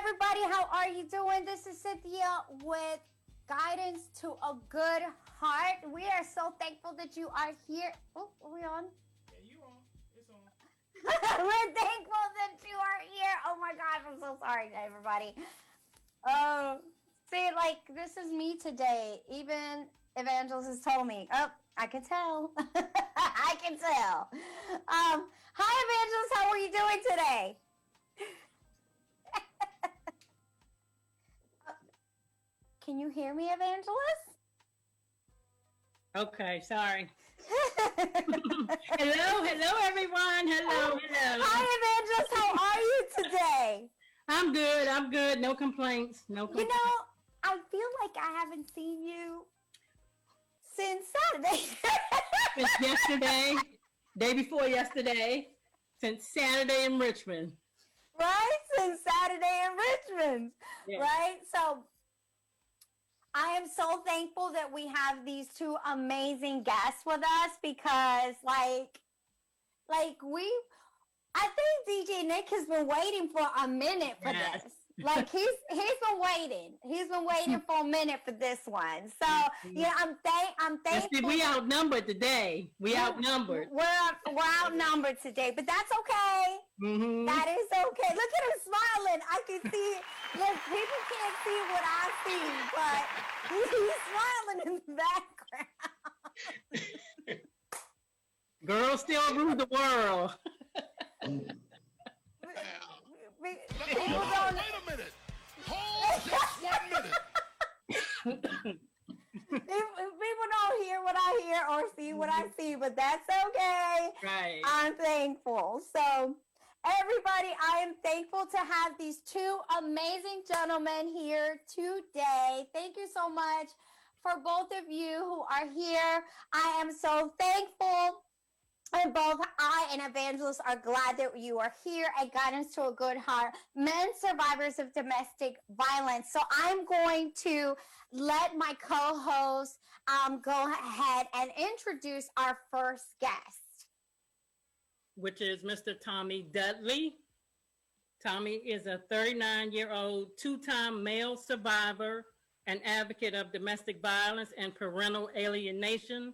everybody. How are you doing? This is Cynthia with Guidance to a Good Heart. We are so thankful that you are here. Oh, are we on? Yeah, you on. It's on. We're thankful that you are here. Oh my gosh, I'm so sorry, everybody. Um, See, like this is me today. Even Evangelist has told me. Oh, I can tell. I can tell. Hi, Evangelist. How are you doing today? Can you hear me, Evangelist? Okay, sorry. Hello, everyone. Hello. Hi, Evangelist. How are you today? I'm good. No complaints. No You complaints. know, I feel like I haven't seen you since Saturday. Since yesterday, day before yesterday, since Saturday in Richmond. Right? Since Saturday in Richmond. Yeah. Right? So I am so thankful that we have these two amazing guests with us because we I think DJ Nick has been waiting for a minute for Yes. this. Like he's been waiting. He's been waiting for a minute for this one. So yeah, I'm And thankful. see, we outnumbered today. We outnumbered. We're outnumbered today, but that's okay. Mm-hmm. That is okay. Look at him smiling. I can see. Look, people can't see what I see, but he's smiling in the background. Girls still rule the world. People don't. Wait a minute. Hold just 1 minute. People don't hear what I hear or see what I see, but that's okay. Right. I'm thankful. So, everybody, I am thankful to have these two amazing gentlemen here today. Thank you so much for both of you who are here. I am so thankful. And both I and Evangelist are glad that you are here at Guidance to a Good Heart, men survivors of domestic violence. So I'm going to let my co-host go ahead and introduce our first guest. Which is Mr. Tommy Dudley. Tommy is a 39-year-old two-time male survivor and advocate of domestic violence and parental alienation.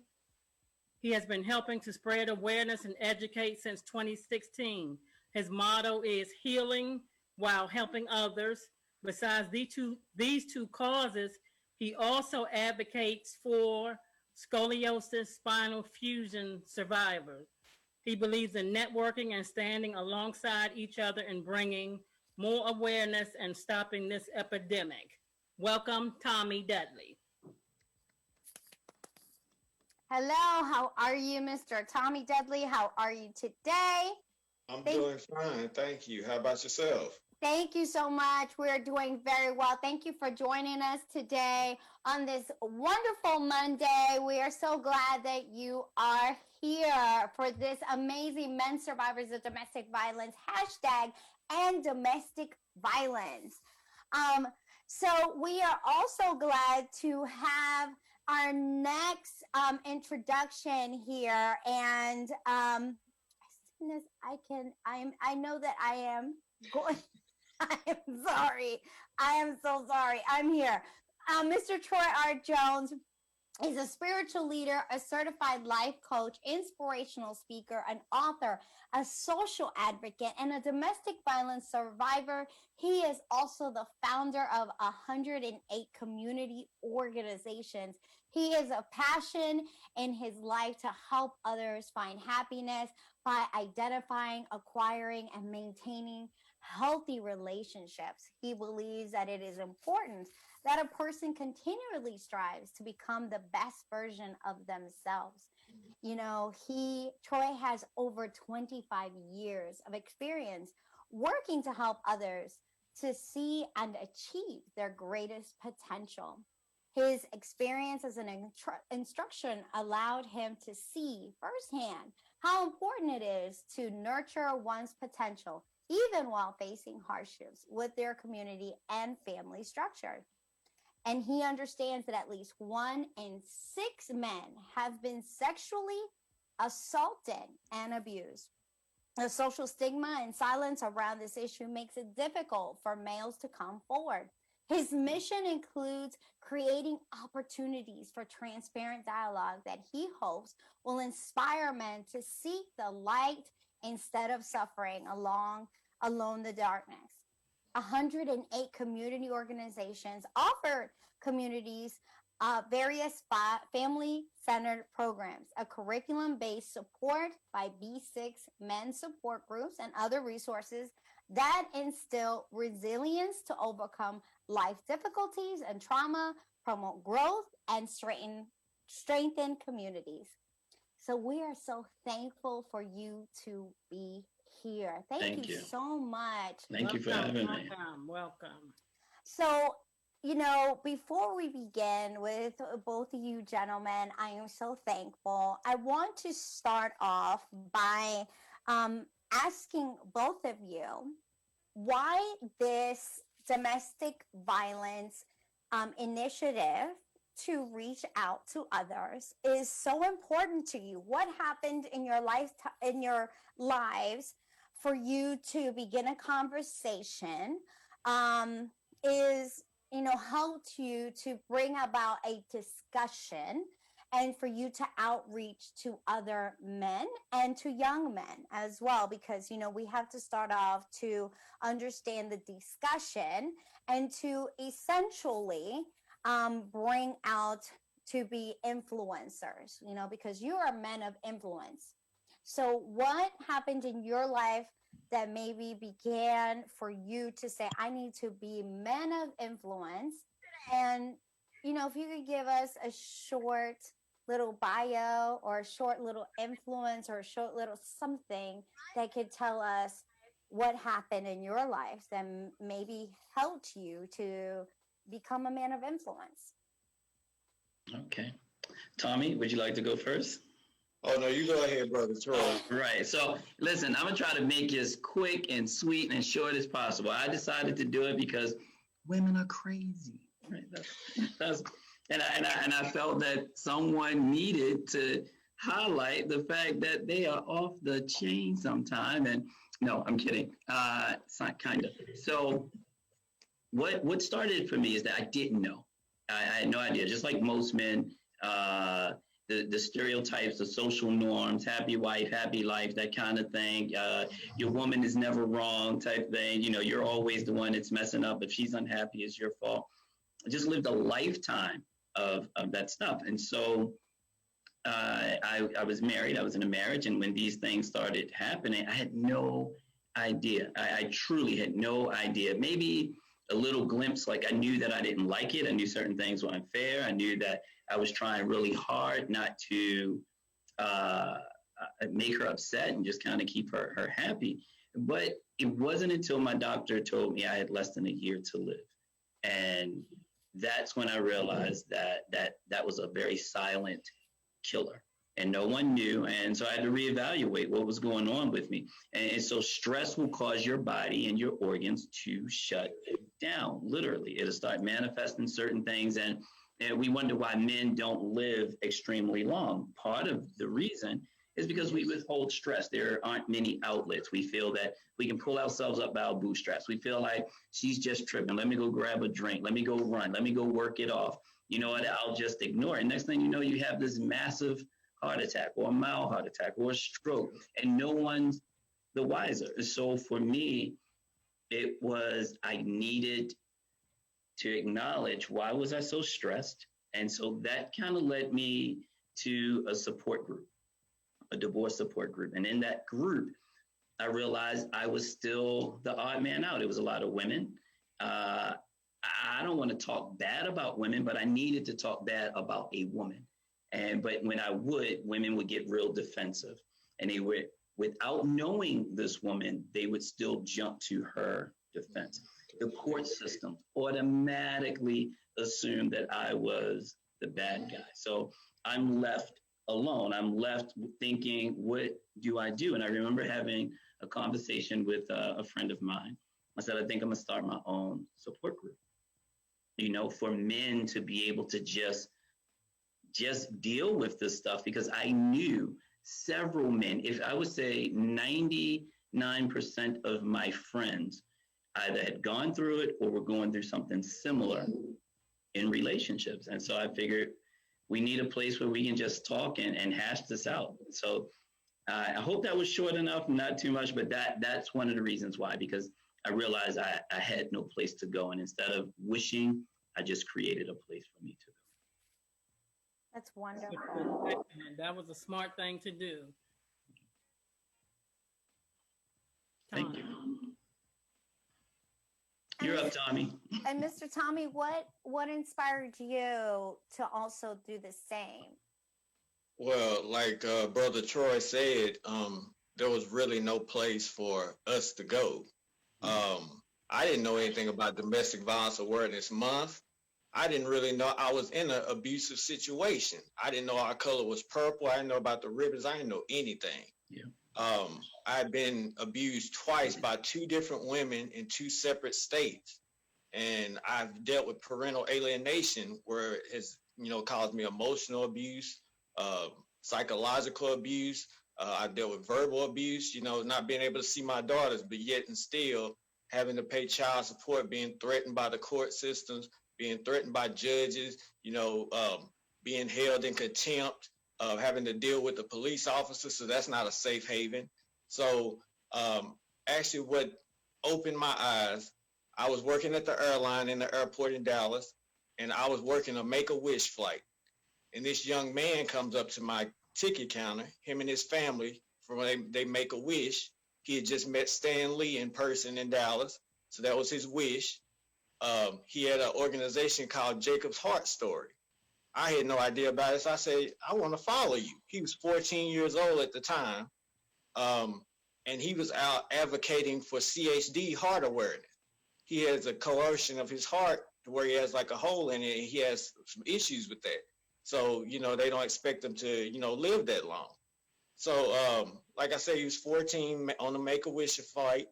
He has been helping to spread awareness and educate since 2016. His motto is healing while helping others. Besides these two causes, he also advocates for scoliosis spinal fusion survivors. He believes in networking and standing alongside each other in bringing more awareness and stopping this epidemic. Welcome, Tommy Dudley. Hello, how are you, Mr. Tommy Dudley? How are you today? I'm doing fine, thank you. How about yourself? Thank you so much. We're doing very well. Thank you for joining us today on this wonderful Monday. We are so glad that you are here for this amazing Men Survivors of Domestic Violence hashtag and domestic violence. So we are also glad to have our next introduction here, and as soon as I know that I am going. I am sorry. I am so sorry. I'm here. Mr. Troy R. Jones is a spiritual leader, a certified life coach, inspirational speaker, an author, a social advocate, and a domestic violence survivor. He is also the founder of 108 community organizations. He is a passion in his life to help others find happiness by identifying, acquiring, and maintaining healthy relationships. He believes that it is important that a person continually strives to become the best version of themselves. You know, Troy has over 25 years of experience working to help others to see and achieve their greatest potential. His experience as an instruction allowed him to see firsthand how important it is to nurture one's potential, even while facing hardships with their community and family structure. And he understands that at least 1 in 6 men have been sexually assaulted and abused. The social stigma and silence around this issue makes it difficult for males to come forward. His mission includes creating opportunities for transparent dialogue that he hopes will inspire men to seek the light instead of suffering alone the darkness. 108 community organizations offered communities various family-centered programs, a curriculum-based support by B6 men's support groups, and other resources that instill resilience to overcome life difficulties and trauma, promote growth, and strengthen communities. So we are so thankful for you to be here. Thank you so much. Thank you for having me. Welcome. So, before we begin with both of you gentlemen, I am so thankful. I want to start off by asking both of you why this domestic violence initiative to reach out to others is so important to you. What happened in your lives for you to begin a conversation is helped you to bring about a discussion and for you to outreach to other men and to young men as well, because we have to start off to understand the discussion and to essentially bring out to be influencers, because you are men of influence. So what happened in your life that maybe began for you to say, I need to be men of influence? And, if you could give us a short little bio or a short little influence or a short little something that could tell us what happened in your life that maybe helped you to become a man of influence. Okay. Tommy, would you like to go first? Oh, no, you go ahead, Brother Troy. Right. So listen, I'm going to try to make it as quick and sweet and short as possible. I decided to do it because women are crazy. Right. And I felt that someone needed to highlight the fact that they are off the chain sometime. And no, I'm kidding. It's not kind of. So what started for me is that I didn't know. I had no idea. Just like most men, the stereotypes, the social norms, happy wife, happy life, that kind of thing. Your woman is never wrong type thing. You're always the one that's messing up. If she's unhappy, it's your fault. I just lived a lifetime of that stuff. And so I was married. I was in a marriage. And when these things started happening, I had no idea. I truly had no idea. Maybe a little glimpse, like I knew that I didn't like it. I knew certain things were unfair. I knew that I was trying really hard not to make her upset and just kind of keep her happy. But it wasn't until my doctor told me I had less than a year to live. And that's when I realized that was a very silent killer. And no one knew. And so I had to reevaluate what was going on with me. And so stress will cause your body and your organs to shut down. Literally, it'll start manifesting certain things. And we wonder why men don't live extremely long. Part of the reason is because we withhold stress. There aren't many outlets. We feel that we can pull ourselves up by our bootstraps. We feel like she's just tripping. Let me go grab a drink. Let me go run. Let me go work it off. You know what? I'll just ignore it. Next thing you know, you have this massive heart attack or a mild heart attack or a stroke, and no one's the wiser. So for me, it was, I needed to acknowledge, why was I so stressed? And so that kind of led me to a support group, a divorce support group. And in that group, I realized I was still the odd man out. It was a lot of women. I don't want to talk bad about women, but I needed to talk bad about a woman. But when I would, women would get real defensive, and they would, without knowing this woman, they would still jump to her defense. The court system automatically assumed that I was the bad guy. So I'm left alone. I'm left thinking, what do I do? And I remember having a conversation with a friend of mine. I said, I think I'm gonna start my own support group. For men to be able to just deal with this stuff, because I knew several men, if I would say 99% of my friends either had gone through it or were going through something similar in relationships. And so I figured we need a place where we can just talk and hash this out. So I hope that was short enough, not too much, but that's one of the reasons why, because I realized I had no place to go. And instead of wishing, I just created a place for me to go. That's wonderful. And that was a smart thing to do. Thank Tommy. you. You're up, Tommy. And Mr. Tommy, what inspired you to also do the same? Well, like Brother Troy said, there was really no place for us to go. I didn't know anything about Domestic Violence Awareness Month. I didn't really know I was in an abusive situation. I didn't know our color was purple. I didn't know about the ribbons. I didn't know anything. Yeah. I'd been abused twice by two different women in two separate states. And I've dealt with parental alienation, where it has, caused me emotional abuse, psychological abuse. I've dealt with verbal abuse, not being able to see my daughters, but yet and still having to pay child support, being threatened by the court systems, being threatened by judges, being held in contempt, having to deal with the police officers. So that's not a safe haven. So actually what opened my eyes, I was working at the airline in the airport in Dallas, and I was working a Make-A-Wish flight. And this young man comes up to my ticket counter, him and his family, from they Make-A-Wish. He had just met Stan Lee in person in Dallas. So that was his wish. He had an organization called Jacob's Heart Story. I had no idea about it. So I said, I want to follow you. He was 14 years old at the time. And he was out advocating for CHD heart awareness. He has a coercion of his heart to where he has like a hole in it, and he has some issues with that. So, they don't expect him to, live that long. So, like I said, he was 14 on the Make-A-Wish flight.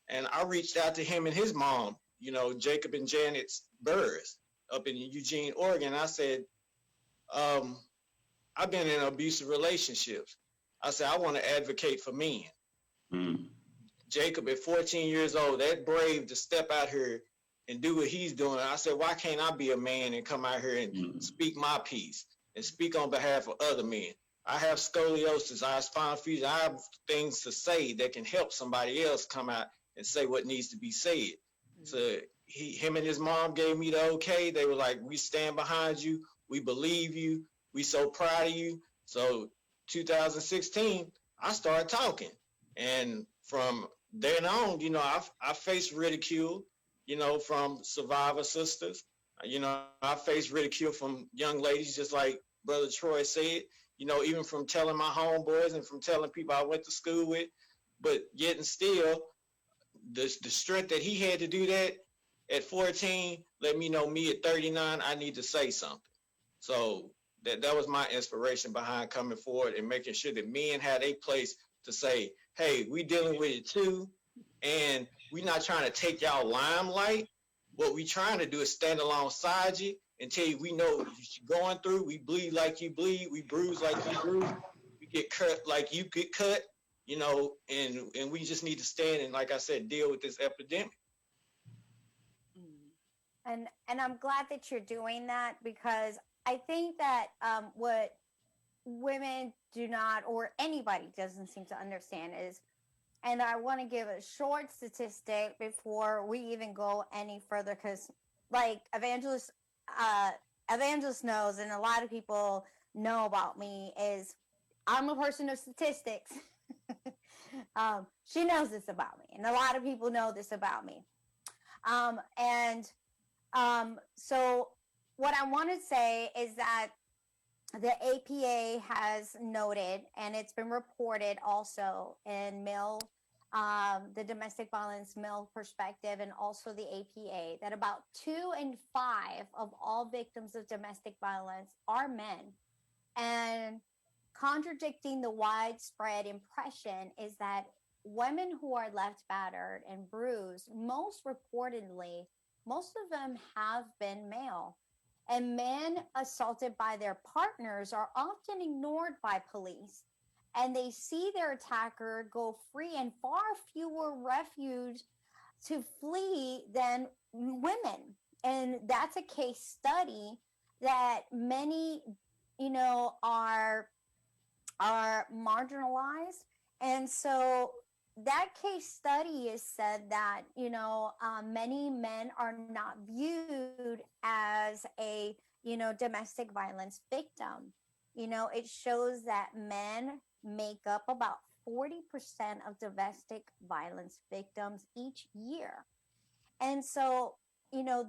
And I reached out to him and his mom, Jacob and Janet Burris up in Eugene, Oregon. I said, I've been in abusive relationships. I said, I want to advocate for men. Mm. Jacob, at 14 years old, that brave to step out here and do what he's doing. I said, why can't I be a man and come out here and speak my piece and speak on behalf of other men? I have scoliosis. I have spinal fusion. I have things to say that can help somebody else come out and say what needs to be said. So him and his mom gave me the okay. They were like, we stand behind you. We believe you. We so proud of you. So 2016, I started talking. And from then on, I faced ridicule, from survivor sisters. I faced ridicule from young ladies, just like Brother Troy said, even from telling my homeboys and from telling people I went to school with. But yet and still, the strength that he had to do that at 14 let me know me at 39, I need to say something. So that was my inspiration behind coming forward and making sure that men had a place to say, hey, we dealing with it too, and we're not trying to take y'all limelight. What we trying to do is stand alongside you and tell you we know what you're going through. We bleed like you bleed. We bruise like you bruise. We get cut like you get cut, and we just need to stand and, like I said, deal with this epidemic. And I'm glad that you're doing that, because I think that what women do not, or anybody doesn't seem to understand is, and I want to give a short statistic before we even go any further, because like Evangelist knows, and a lot of people know about me, is I'm a person of statistics. She knows this about me, and a lot of people know this about me. So what I want to say is that the APA has noted, and it's been reported also in the Domestic Violence Male Perspective, and also the APA, that about 2 in 5 of all victims of domestic violence are men. And contradicting the widespread impression is that women who are left battered and bruised, most reportedly, most of them have been male. And men assaulted by their partners are often ignored by police and they see their attacker go free, and far fewer refuge to flee than women. And that's a case study that many, are marginalized. And so that case study has said that, many men are not viewed as a, domestic violence victim. It shows that men make up about 40% of domestic violence victims each year. And so,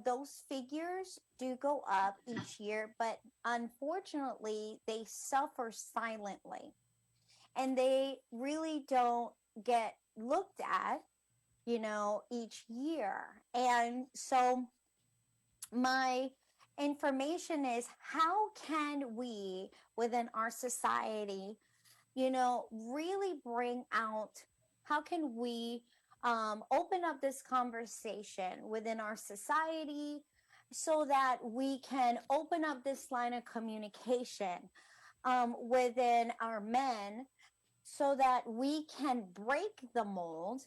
those figures do go up each year, but unfortunately, they suffer silently and they really don't get looked at, each year. And so, my information is, how can we within our society, really bring out, how can we open up this conversation within our society so that we can open up this line of communication within our men so that we can break the mold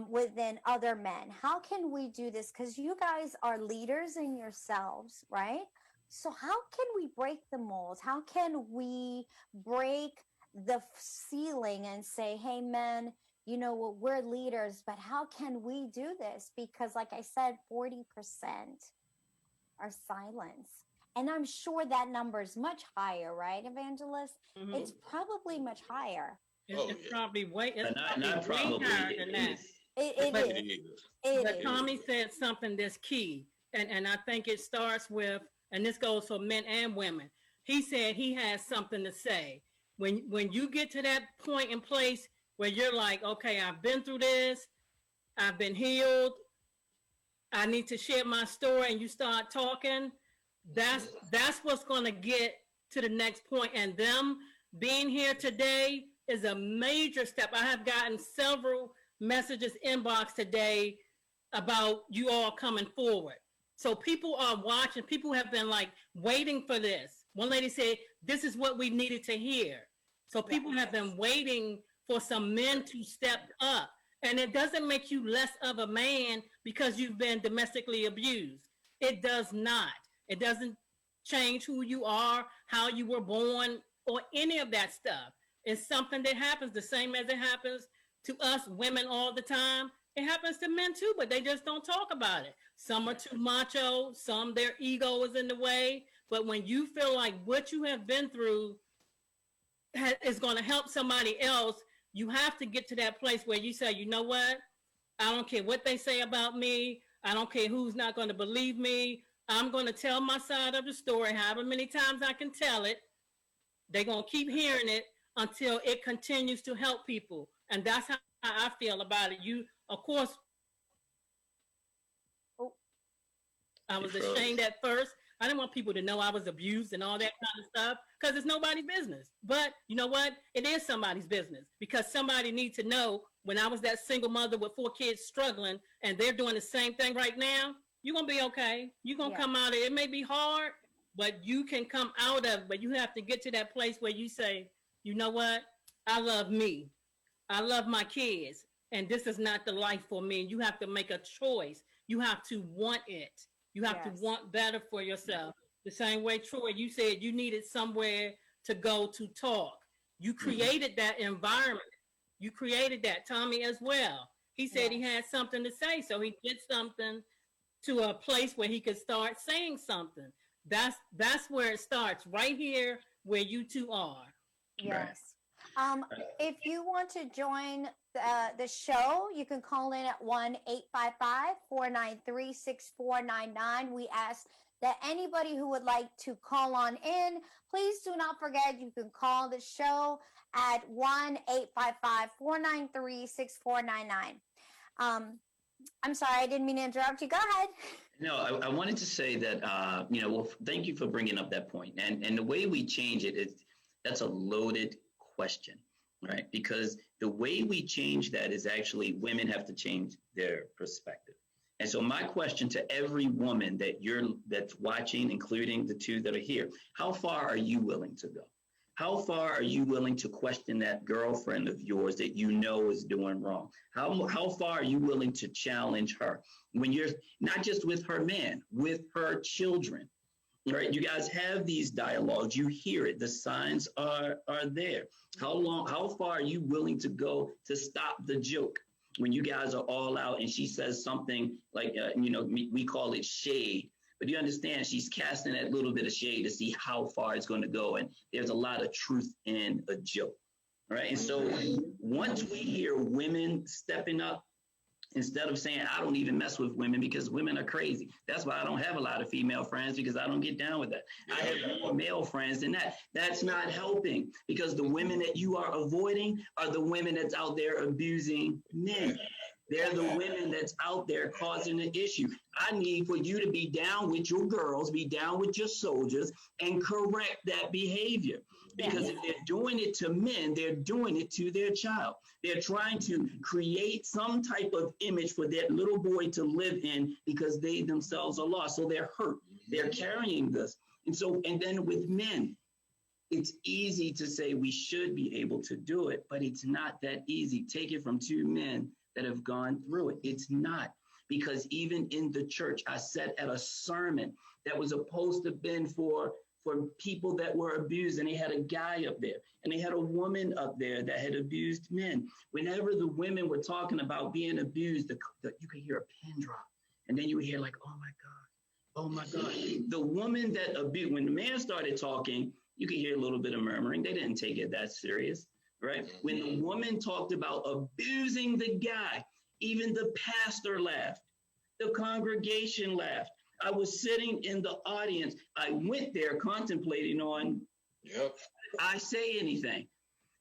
within other men. How can we do this? Because you guys are leaders in yourselves, right? So how can we break the mold? How can we break the ceiling and say, hey, men, we're leaders, but how can we do this? Because like I said, 40% are silence. And I'm sure that number is much higher, right, Evangelist? Mhm. It's probably much higher. It's probably way, Not probably. higher than that. It But- is. But Tommy said something that's key, and I think it starts with, and this goes for men and women. He said he has something to say. When you get to that point in place where you're like, okay, I've been through this, I've been healed, I need to share my story, and you start talking, that's what's going to get to the next point. And them being here today is a major step. I have gotten several messages inbox today about you all coming forward. So people are watching. People have been like waiting for this. One lady said, this is what we needed to hear. So people have been waiting for some men to step up. And it doesn't make you less of a man because you've been domestically abused. It does not. It doesn't change who you are, how you were born, or any of that stuff. It's something that happens the same as it happens to us women all the time. It happens to men too, but they just don't talk about it. Some are too macho, some their ego is in the way. But when you feel like what you have been through is going to help somebody else, you have to get to that place where you say, you know what? I don't care what they say about me. I don't care who's not going to believe me. I'm going to tell my side of the story, however many times I can tell it. They're going to keep hearing it until it continues to help people. And that's how I feel about it. You, of course, I was ashamed at first. I didn't want people to know I was abused and all that kind of stuff because it's nobody's business. But you know what? It is somebody's business because somebody needs to know when I was that single mother with 4 kids struggling and they're doing the same thing right now, you're going to be okay. You're going to come out of it. It may be hard, but you can come out of it. But you have to get to that place where you say, you know what? I love me. I love my kids. And this is not the life for me. You have to make a choice. You have to want it. You have to want better for yourself. The same way, Troy, you said you needed somewhere to go to talk. You created that environment. You created that. Tommy as well. He said he had something to say, so he did something to a place where he could start saying something. That's where it starts, right here where you two are. Yes. If you want to join the show, you can call in at 1-855-493-6499. We ask that anybody who would like to call on in, please do not forget you can call the show at 1-855-493-6499. I'm sorry, I didn't mean to interrupt you. Go ahead. No, I wanted to say that, well, thank you for bringing up that point. And the way we change it, that's a loaded question, right? Because the way we change that is actually women have to change their perspective. And so my question to every woman that's watching, including the two that are here, how far are you willing to go? How far are you willing to question that girlfriend of yours that you know is doing wrong? How far are you willing to challenge her when you're not just with her man, with her children? Right? You guys have these dialogues. You hear it. The signs are there. How far are you willing to go to stop the joke when you guys are all out and she says something like, we call it shade. But you understand she's casting that little bit of shade to see how far it's going to go. And there's a lot of truth in a joke. Right. And so once we hear women stepping up, instead of saying, I don't even mess with women because women are crazy. That's why I don't have a lot of female friends, because I don't get down with that. I have more male friends than that. That's not helping, because the women that you are avoiding are the women that's out there abusing men. They're the women that's out there causing the issue. I need for you to be down with your girls, be down with your soldiers, and correct that behavior. Because if they're doing it to men, they're doing it to their child. They're trying to create some type of image for that little boy to live in because they themselves are lost. So they're hurt. They're carrying this. And then with men, it's easy to say we should be able to do it, but it's not that easy. Take it from two men that have gone through it. It's not, because even in the church, I sat at a sermon that was supposed to have been for people that were abused, and they had a guy up there and they had a woman up there that had abused men. Whenever the women were talking about being abused, you could hear a pin drop, and then you would hear like, oh my God. The woman that abused, when the man started talking, you could hear a little bit of murmuring. They didn't take it that serious. Right? When the woman talked about abusing the guy, even the pastor laughed. The congregation laughed. I was sitting in the audience. I went there contemplating on, I say anything.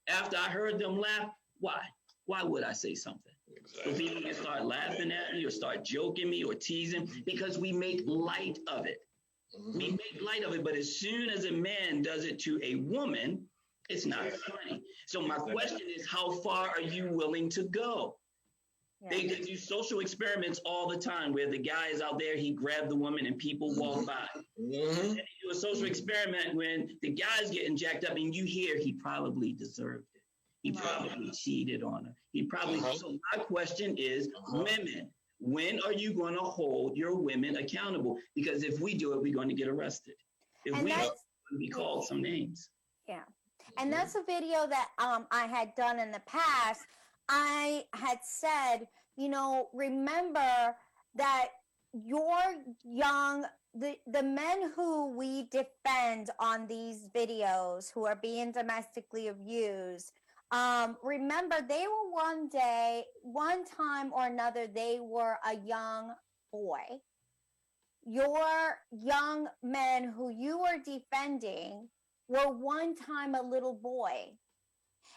After I heard them laugh, why? Why would I say something? Exactly. So people can start laughing at me or start joking me or teasing, because we make light of it. We make light of it, but as soon as a man does it to a woman, it's not funny. So my question is, how far are you willing to go? They do social experiments all the time where the guy is out there, he grabbed the woman and people walk by. And they do a social experiment when the guy's getting jacked up and you hear he probably deserved it. He probably cheated on her. He probably. So my question is, women, when are you going to hold your women accountable? Because if we do it, we're going to get arrested. If we don't, we're going to be called some names. Yeah. And that's a video that I had done in the past. I had said, remember that your young, the men who we defend on these videos who are being domestically abused, remember they were one time or another, they were a young boy. Your young men who you were defending were one time a little boy.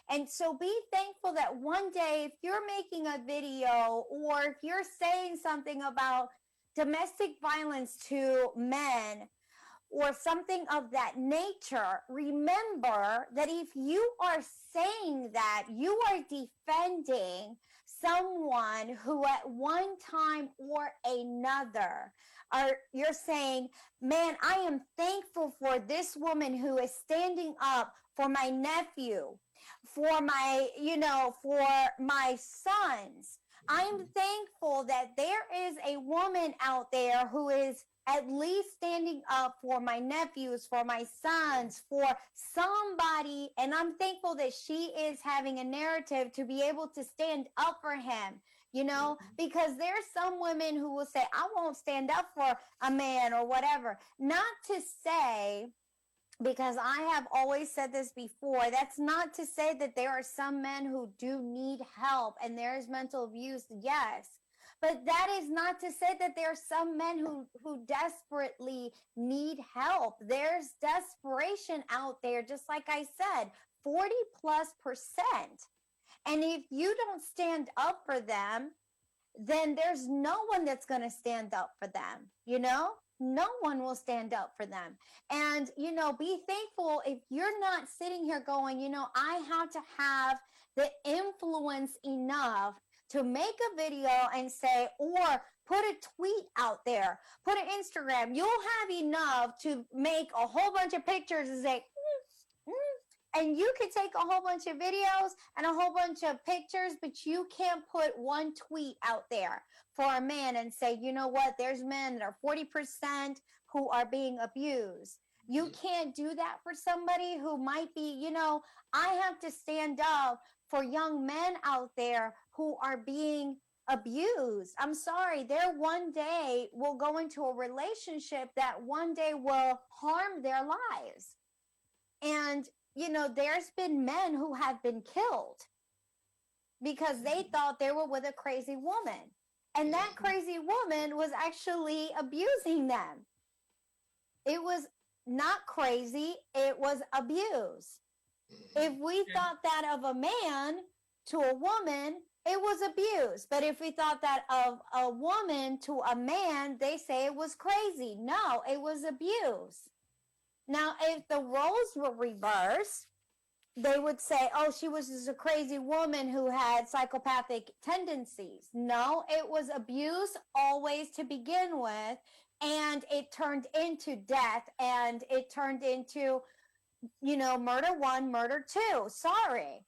And so be thankful that one day, if you're making a video or if you're saying something about domestic violence to men or something of that nature, remember that if you are saying that, you are defending someone who at one time or another, you're saying, man, I am thankful for this woman who is standing up for my nephew, for my, for my sons. I'm thankful that there is a woman out there who is at least standing up for my nephews, for my sons, for somebody. And I'm thankful that she is having a narrative to be able to stand up for him, because there's some women who will say, I won't stand up for a man or whatever. Not to say, because I have always said this before, that's not to say that there are some men who do need help and there is mental abuse, yes. But that is not to say that there are some men who desperately need help. There's desperation out there, just like I said, 40+%. And if you don't stand up for them, then there's no one that's going to stand up for them, No one will stand up for them. And, be thankful if you're not sitting here going, I have to have the influence enough to make a video and say, or put a tweet out there, put an Instagram. You'll have enough to make a whole bunch of pictures and say, And you could take a whole bunch of videos and a whole bunch of pictures, but you can't put one tweet out there for a man and say, you know what, there's men that are 40% who are being abused. You can't do that for somebody who might be, I have to stand up for young men out there who are being abused. I'm sorry, there one day will go into a relationship that one day will harm their lives. And, there's been men who have been killed because they thought they were with a crazy woman. And that crazy woman was actually abusing them. It was not crazy, it was abuse. If we thought that of a man to a woman, it was abuse. But if we thought that of a woman to a man, they say it was crazy. No, it was abuse. Now, if the roles were reversed, they would say, oh, she was just a crazy woman who had psychopathic tendencies. No, it was abuse always to begin with. And it turned into death, and it turned into, murder 1, murder 2. Sorry.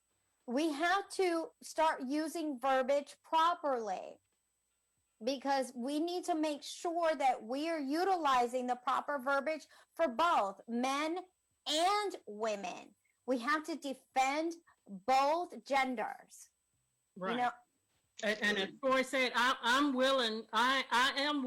We have to start using verbiage properly because we need to make sure that we are utilizing the proper verbiage for both men and women. We have to defend both genders. Right. And as Troy said, I'm willing, I am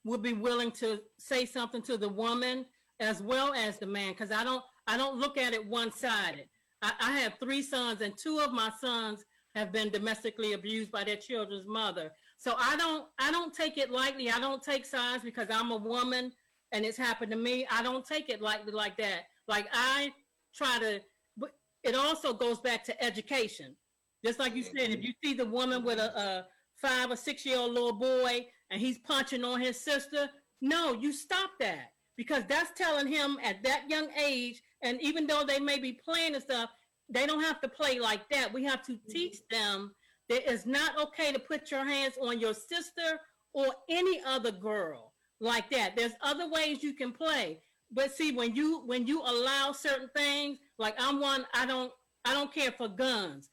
would be willing to say something to the woman as well as the man, because I don't look at it one-sided. I have 3 sons, and 2 of my sons have been domestically abused by their children's mother. So I don't take it lightly. I don't take sides because I'm a woman and it's happened to me. I don't take it lightly like that. Like I try to, but it also goes back to education. Just like you said, if you see the woman with a 5 or 6-year-old little boy and he's punching on his sister, no, you stop that, because that's telling him at that young age, and even though they may be playing and stuff, they don't have to play like that. We have to teach them that it's not okay to put your hands on your sister or any other girl like that. There's other ways you can play. But see, when you allow certain things, like I don't care for guns.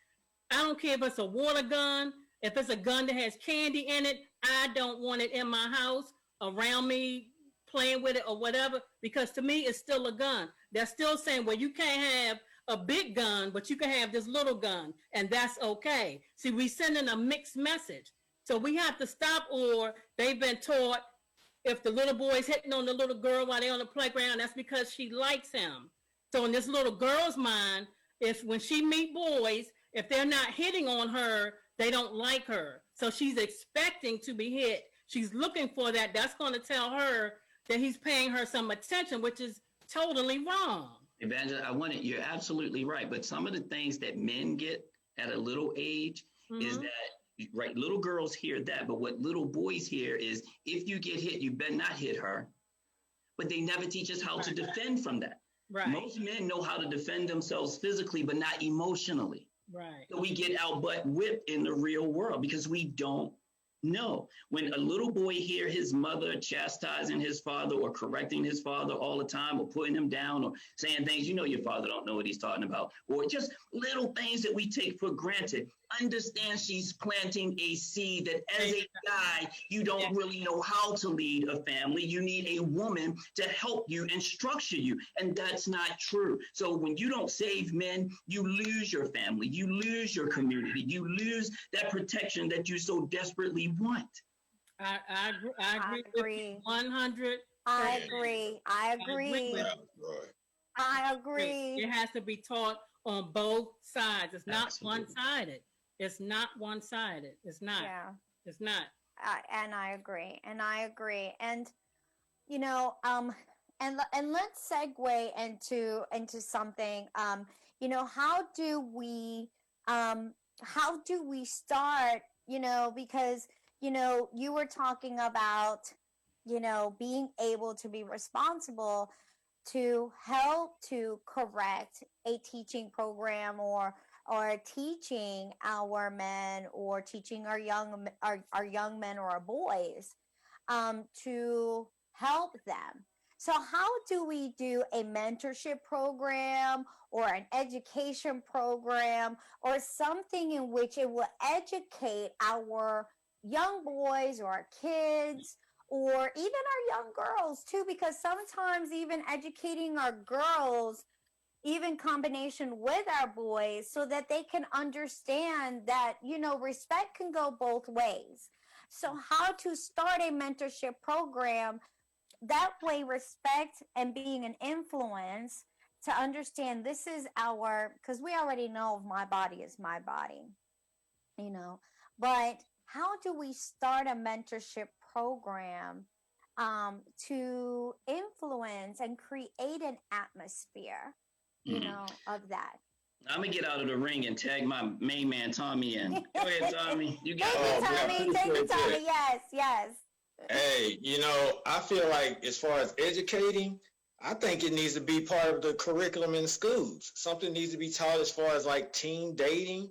I don't care if it's a water gun, if it's a gun that has candy in it, I don't want it in my house, around me, playing with it or whatever, because to me, it's still a gun. They're still saying, well, you can't have a big gun, but you can have this little gun, and that's okay. See, we sending a mixed message. So we have to stop, or they've been taught if the little boy's hitting on the little girl while they're on the playground, that's because she likes him. So in this little girl's mind, if when she meet boys, if they're not hitting on her, they don't like her. So she's expecting to be hit. She's looking for that. That's going to tell her that he's paying her some attention, which is totally wrong. Evangelist, you're absolutely right. But some of the things that men get at a little age is that, right, little girls hear that. But what little boys hear is, if you get hit, you better not hit her. But they never teach us how to defend from that. Right. Most men know how to defend themselves physically, but not emotionally. Right. So we get our butt whipped in the real world because we don't know. When a little boy hear his mother chastising his father or correcting his father all the time, or putting him down, or saying things, your father don't know what he's talking about, or just little things that we take for granted, understand she's planting a seed that as a guy, you don't really know how to lead a family. You need a woman to help you and structure you. And that's not true. So when you don't save men, you lose your family, you lose your community, you lose that protection that you so desperately want. I agree with you 100. I agree. It has to be taught on both sides. It's not Absolutely. one-sided. It's not one-sided. It's not. Yeah. It's not. And I agree. And and let's segue into something. How do we start? Because you were talking about being able to be responsible to help to correct a teaching program or teaching our men, or teaching our young men or our boys to help them. So how do we do a mentorship program or an education program or something in which it will educate our young boys or our kids or even our young girls too? Because sometimes even educating our girls, even combination with our boys, so that they can understand that, respect can go both ways. So how to start a mentorship program that way, respect and being an influence to understand this is because we already know my body is my body, but how do we start a mentorship program to influence and create an atmosphere, of that? I'm gonna get out of the ring and tag my main man Tommy in. Go ahead, Tommy. You got Thank you, it. Tommy. Thank you, Tommy. Yes, yes. Hey, I feel like as far as educating, I think it needs to be part of the curriculum in schools. Something needs to be taught as far as like teen dating,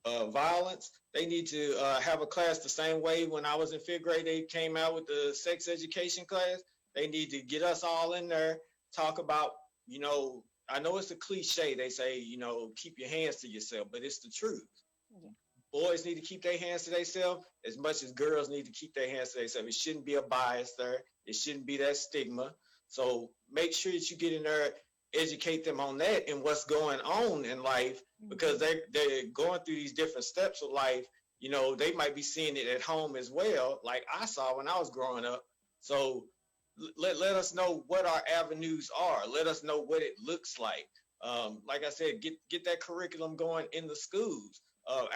violence. They need to have a class the same way when I was in fifth grade, they came out with the sex education class. They need to get us all in there, talk about, I know it's a cliche. They say, keep your hands to yourself, but it's the truth. Yeah. Boys need to keep their hands to themselves as much as girls need to keep their hands to themselves. It shouldn't be a bias there. It shouldn't be that stigma. So make sure that you get in there, educate them on that and what's going on in life, because they're going through these different steps of life. They might be seeing it at home as well, like I saw when I was growing up. So let us know what our avenues are. Let us know what it looks like. Like I said, get that curriculum going in the schools.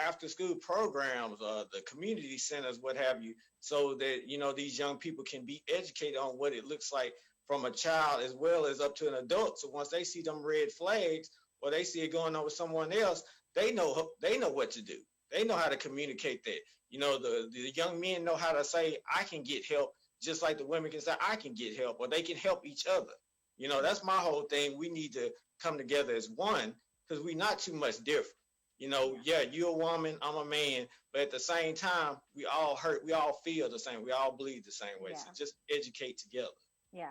After school programs, the community centers, what have you, so that, these young people can be educated on what it looks like from a child as well as up to an adult. So once they see them red flags or they see it going on with someone else, they know what to do. They know how to communicate that. The young men know how to say, I can get help, just like the women can say, I can get help, or they can help each other. That's my whole thing. We need to come together as one, because we're not too much different. Yeah, you're a woman, I'm a man, but at the same time, we all hurt, we all feel the same, we all bleed the same way. Yeah. So just educate together. Yeah.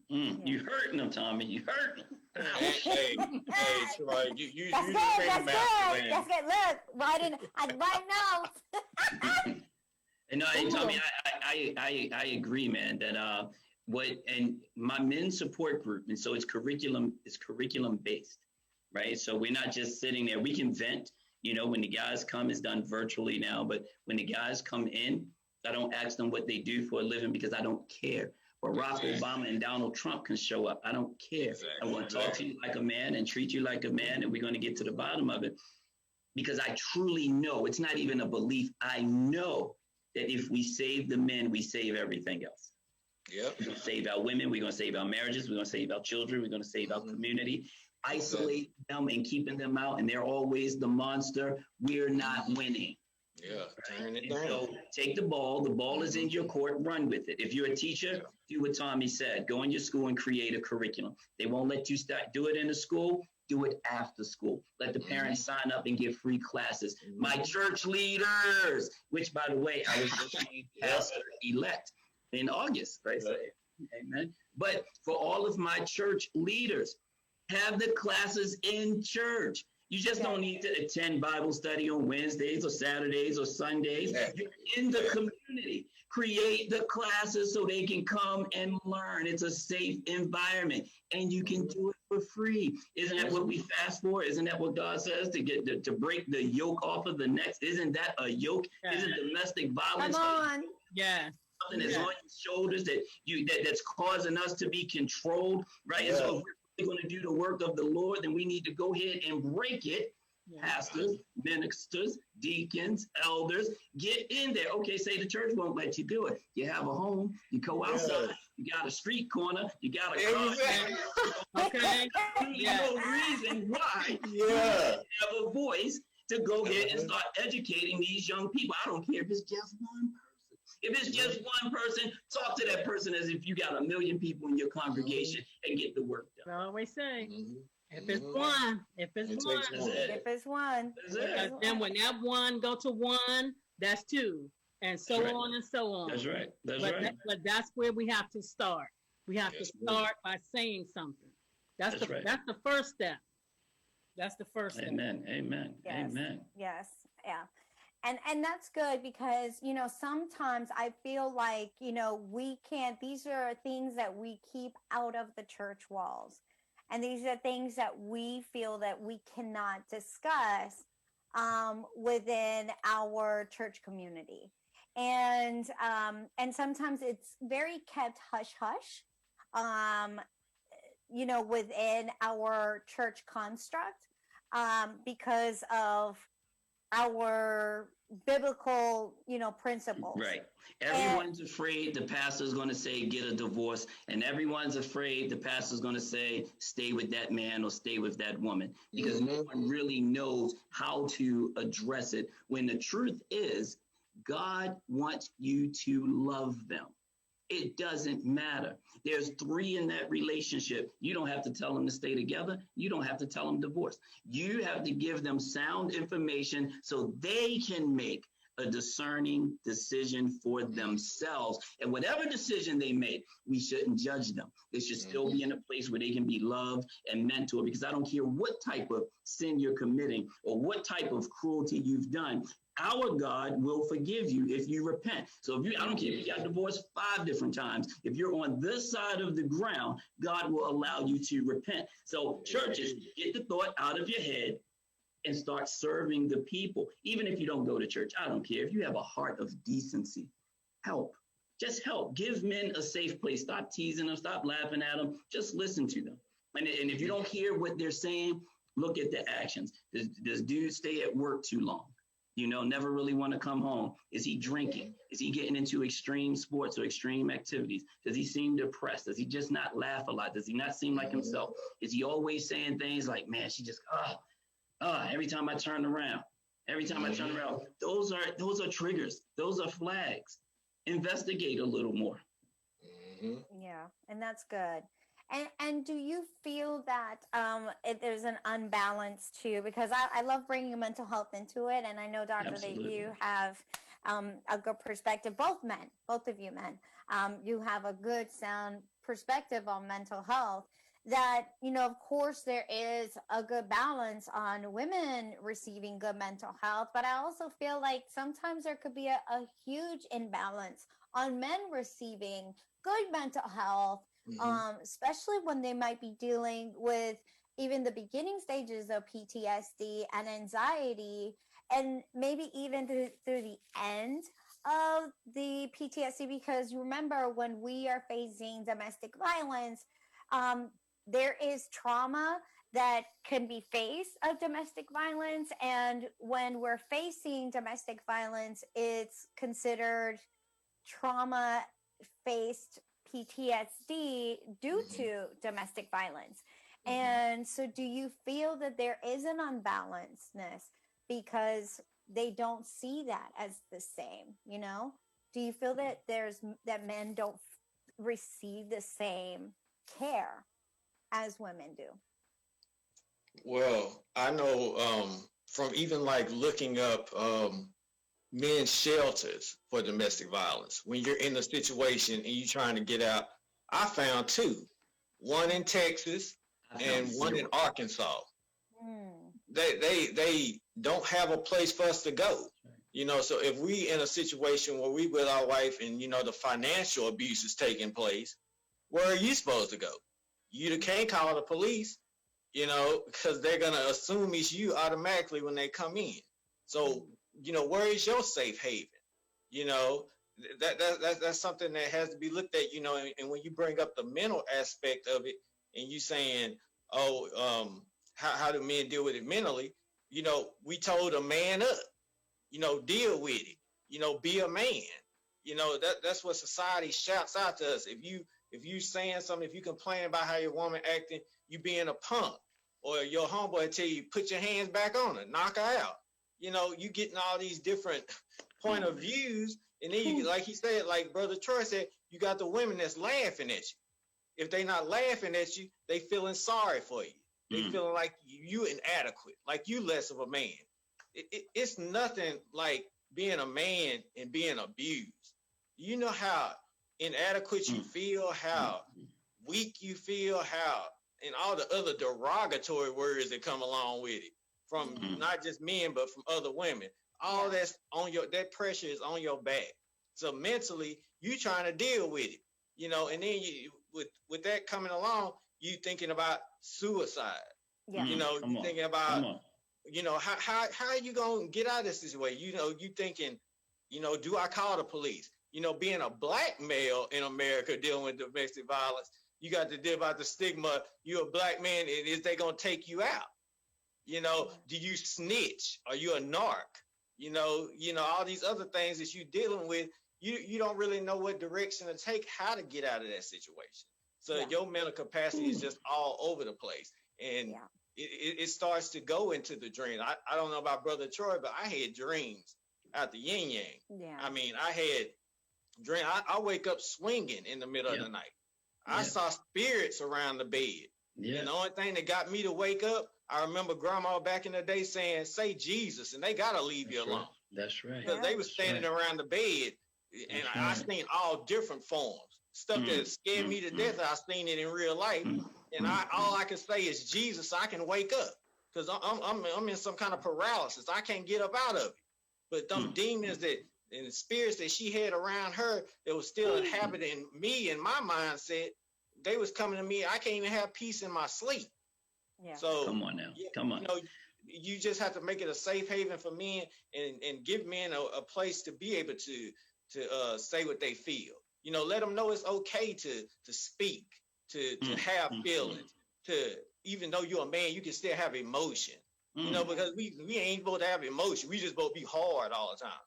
You hurting them, Tommy. You hurting them. Hey, Troy, you That's the good. ring That's master, good. man. That's good. Look, right now. And no, hey, Tommy, I agree, man. That and my men's support group, and so it's curriculum based, right? So we're not just sitting there. We can vent. When the guys come, it's done virtually now. But when the guys come in, I don't ask them what they do for a living because I don't care. Barack Obama and Donald Trump can show up. I don't care. I want to talk to you like a man and treat you like a man, and we're going to get to the bottom of it. Because I truly know, it's not even a belief. I know that if we save the men, we save everything else. Yep. We're going to save our women. We're going to save our marriages. We're going to save our children. We're going to save our community. Isolate them and keeping them out, and they're always the monster. We're not winning. Yeah, turn it And down. so take the ball is in your court, run with it. If you're a teacher, do what Tommy said, go in your school and create a curriculum. They won't let you do it in the school, do it after school. Let the parents sign up and get free classes. My church leaders, which by the way, I was just named pastor-elect in August, right? So, amen. But for all of my church leaders, have the classes in church. You just don't need to attend Bible study on Wednesdays or Saturdays or Sundays. You're in the community. Create the classes so they can come and learn. It's a safe environment, and you can do it for free. Isn't that what we fast for? Isn't that what God says, to break the yoke off of the necks? Isn't that a yoke? Isn't domestic violence? Come on. Yeah. Something that's on your shoulders that's causing us to be controlled, right? And so if we're going to do the work of the Lord, then we need to go ahead and break it. Pastors, ministers, deacons, elders, get in there. Okay, say the church won't let you do it. You have a home, you go outside, you got a street corner, you got a car. Okay. No reason why you have a voice to go ahead and start educating these young people. I don't care if it's just one person. If it's just one person, talk to that person as if you got 1 million people in your congregation and get the work done. I always say, if it's one, if it's one. If it's one. That's it. Then when that one go to one, that's two. and so That's right. on and so on. That's right. That's But, right. but that's where we have to start. We have Yes, to start by saying something. That's That's right. that's the first step. That's the first step. Amen. Amen. Yes. Amen. Yes. Yeah. And that's good because, you know, sometimes I feel like, you know, we can't, these are things that we keep out of the church walls. And these are things that we feel that we cannot discuss within our church community. And sometimes it's very kept hush hush, you know, within our church construct, because of our biblical, you know, principles. Right. Everyone's afraid the pastor's going to say, get a divorce. And everyone's afraid the pastor's going to say, stay with that man or stay with that woman, because no one really knows how to address it. When the truth is, God wants you to love them. It doesn't matter. There's 3 in that relationship. You don't have to tell them to stay together. You don't have to tell them divorce. You have to give them sound information so they can make a discerning decision for themselves. And whatever decision they make, we shouldn't judge them. They should still be in a place where they can be loved and mentored, because I don't care what type of sin you're committing or what type of cruelty you've done. Our God will forgive you if you repent. So I don't care if you got divorced 5 different times. If you're on this side of the ground, God will allow you to repent. So churches, get the thought out of your head and start serving the people. Even if you don't go to church, I don't care. If you have a heart of decency, help. Just help. Give men a safe place. Stop teasing them. Stop laughing at them. Just listen to them. And if you don't hear what they're saying, look at the actions. Does dude stay at work too long? You know, never really want to come home. Is he drinking? Is he getting into extreme sports or extreme activities? Does he seem depressed? Does he just not laugh a lot? Does he not seem like himself? Is he always saying things like, man, she just, every time I turn around, those are triggers. Those are flags. Investigate a little more. Yeah, and that's good. And do you feel that there's an unbalance too? Because I love bringing mental health into it, and I know, Doctor, that you have a good perspective. Both of you men, you have a good, sound perspective on mental health. That, you know, of course, there is a good balance on women receiving good mental health, but I also feel like sometimes there could be a huge imbalance on men receiving good mental health. Especially when they might be dealing with even the beginning stages of PTSD and anxiety, and maybe even through the end of the PTSD, because you remember when we are facing domestic violence, there is trauma that can be faced of domestic violence. And when we're facing domestic violence, it's considered trauma-faced PTSD due to domestic violence. And so do you feel that there is an unbalancedness because they don't see that as the same, you know? Do you feel that that men don't receive the same care as women do? Well, I know from even like looking up men's shelters for domestic violence. When you're in a situation and you're trying to get out, I found 2, one in Texas and one in Arkansas. They don't have a place for us to go. You know, so if we in a situation where we with our wife and, you know, the financial abuse is taking place, where are you supposed to go? You can't call the police, you know, because they're going to assume it's you automatically when they come in. So, you know, where is your safe haven? You know, that's something that has to be looked at, you know, and when you bring up the mental aspect of it and you saying, how do men deal with it mentally? You know, we told a man up, you know, deal with it, you know, be a man. You know, that's what society shouts out to us. If you saying something, if you complain about how your woman acting, you being a punk, or your homeboy tell you, put your hands back on her, knock her out. You know, you getting all these different point of views. And then you, like he said, like Brother Troy said, you got the women that's laughing at you. If they not laughing at you, they feeling sorry for you. They feeling like you inadequate, like you less of a man. It's nothing like being a man and being abused. You know how inadequate you feel, how weak you feel, how, and all the other derogatory words that come along with it from not just men, but from other women. All that's on that pressure is on your back. So mentally, you trying to deal with it, you know, and then you, with that coming along, you thinking about suicide. Yeah. You know, you thinking about, you know, how are you going to get out of this situation? You know, you thinking, you know, do I call the police? You know, being a black male in America dealing with domestic violence, you got to deal about the stigma. You're a black man, and is they going to take you out? You know, do you snitch? Are you a narc? You know, all these other things that you're dealing with, you don't really know what direction to take, how to get out of that situation. So your mental capacity is just all over the place. And it starts to go into the dream. I don't know about Brother Troy, but I had dreams out the yin yang. Yeah. I mean, I had dream. I wake up swinging in the middle of the night. I saw spirits around the bed. Yeah. And the only thing that got me to wake up, I remember Grandma back in the day saying, "Say Jesus," and they gotta leave you alone. That's right. Because they were standing around the bed, and I seen all different forms. Stuff that scared me to death. I seen it in real life, and all I can say is Jesus. I can wake up because I'm in some kind of paralysis. I can't get up out of it. But them demons and the spirits that she had around her that was still inhabiting me and my mindset, they was coming to me. I can't even have peace in my sleep. Yeah. So come on now, come on. You know, you just have to make it a safe haven for men and give men a place to be able to say what they feel. You know, let them know it's okay to speak, to have feelings, to, even though you're a man, you can still have emotion. You know, because we ain't supposed to have emotion. We just supposed to be hard all the time.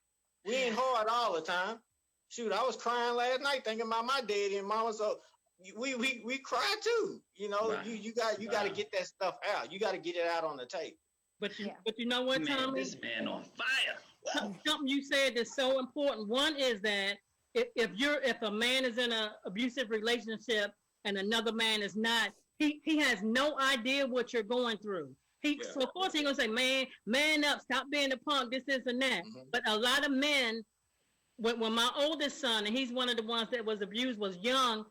We ain't hard all the time. Shoot, I was crying last night thinking about my daddy and mama. So we cry too. You know, you got to get that stuff out. You got to get it out on the tape. But you know what, Tommy? This man on fire. Something you said is so important. One is that if a man is in an abusive relationship and another man is not, he has no idea what you're going through. So of course he's gonna say, man up, stop being a punk, this and that. But a lot of men, when my oldest son, and he's one of the ones that was abused, was young,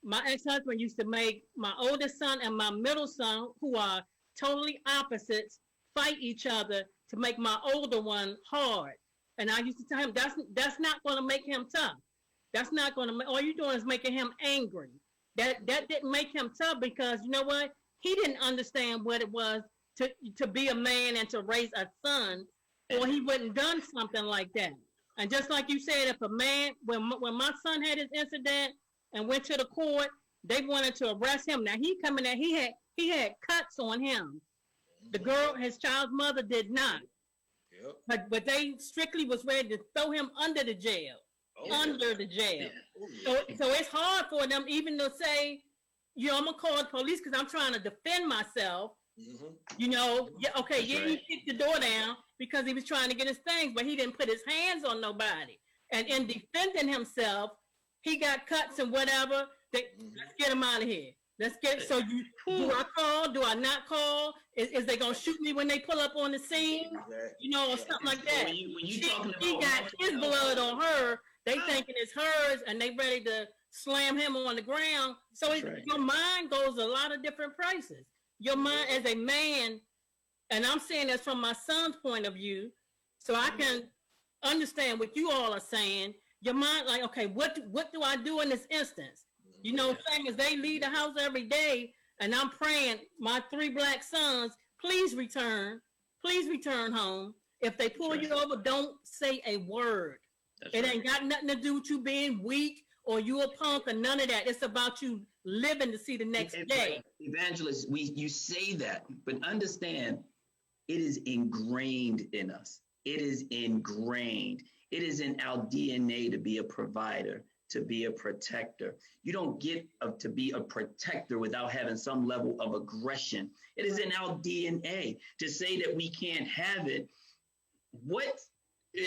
my ex-husband used to make my oldest son and my middle son, who are totally opposites, fight each other to make my older one hard. And I used to tell him, that's not gonna make him tough. That's not gonna all you're doing is making him angry. That didn't make him tough, because you know what? He didn't understand what it was to be a man and to raise a son, or he wouldn't done something like that. And just like you said, if a man, when my son had his incident and went to the court, they wanted to arrest him. Now he coming out, he had cuts on him. The girl, his child's mother, did not. Yep. But they strictly was ready to throw him under the jail. The jail. Yeah. So it's hard for them even to say, you know, I'm gonna call the police because I'm trying to defend myself. You know, he kicked the door down because he was trying to get his things, but he didn't put his hands on nobody. And in defending himself, he got cuts and whatever. Let's get him out of here. Let's get. So do I call? Do I not call? Is they gonna shoot me when they pull up on the scene? You know, or something like that. When you he got his blood on her. They thinking it's hers, and they ready to slam him on the ground. So your mind goes a lot of different places. Your mind as a man, and I'm saying this from my son's point of view, so I can understand what you all are saying. Your mind, like, okay, what do I do in this instance? You know, saying as they leave the house every day, and I'm praying, my 3 black sons, please return home. If they pull you over, don't say a word. It ain't got nothing to do with you being weak or you a punk or none of that. It's about you living to see the next day. Evangelist, you say that, but understand, it is ingrained in us. It is ingrained. It is in our DNA to be a provider, to be a protector. You don't get to be a protector without having some level of aggression. It is in our DNA. To say that we can't have it,